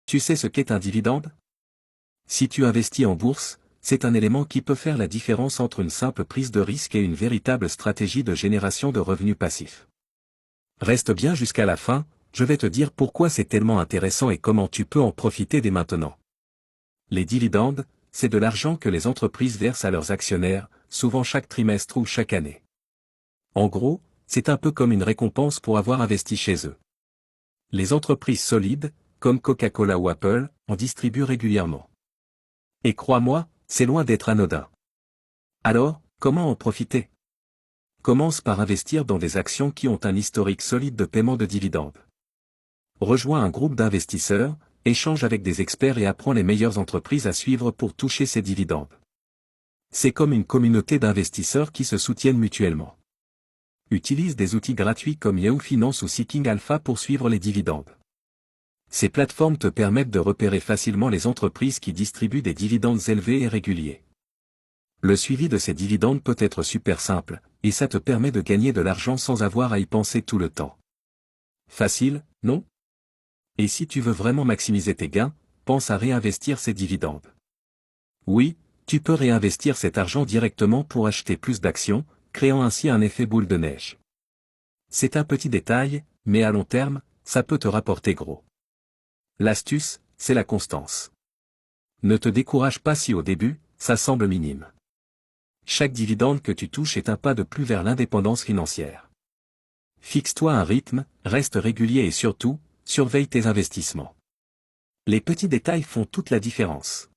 Tu sais ce qu'est un dividende? Si tu investis en bourse, c'est un élément qui peut faire la différence entre une simple prise de risque et une véritable stratégie de génération de revenus passifs. Reste bien jusqu'à la fin, je vais te dire pourquoi c'est tellement intéressant et comment tu peux en profiter dès maintenant. Les dividendes, c'est de l'argent que les entreprises versent à leurs actionnaires, souvent chaque trimestre ou chaque année. En gros, c'est un peu comme une récompense pour avoir investi chez eux. Les entreprises solides, comme Coca-Cola ou Apple, en distribuent régulièrement. Et crois-moi, c'est loin d'être anodin. Alors, comment en profiter? Commence par investir dans des actions qui ont un historique solide de paiement de dividendes. Rejoins un groupe d'investisseurs, échange avec des experts et apprends les meilleures entreprises à suivre pour toucher ces dividendes. C'est comme une communauté d'investisseurs qui se soutiennent mutuellement. Utilise des outils gratuits comme Yahoo Finance ou Seeking Alpha pour suivre les dividendes. Ces plateformes te permettent de repérer facilement les entreprises qui distribuent des dividendes élevés et réguliers. Le suivi de ces dividendes peut être super simple, et ça te permet de gagner de l'argent sans avoir à y penser tout le temps. Facile, non? Et si tu veux vraiment maximiser tes gains, pense à réinvestir ces dividendes. Oui, tu peux réinvestir cet argent directement pour acheter plus d'actions, créant ainsi un effet boule de neige. C'est un petit détail, mais à long terme, ça peut te rapporter gros. L'astuce, c'est la constance. Ne te décourage pas si au début, ça semble minime. Chaque dividende que tu touches est un pas de plus vers l'indépendance financière. Fixe-toi un rythme, reste régulier et surtout, surveille tes investissements. Les petits détails font toute la différence.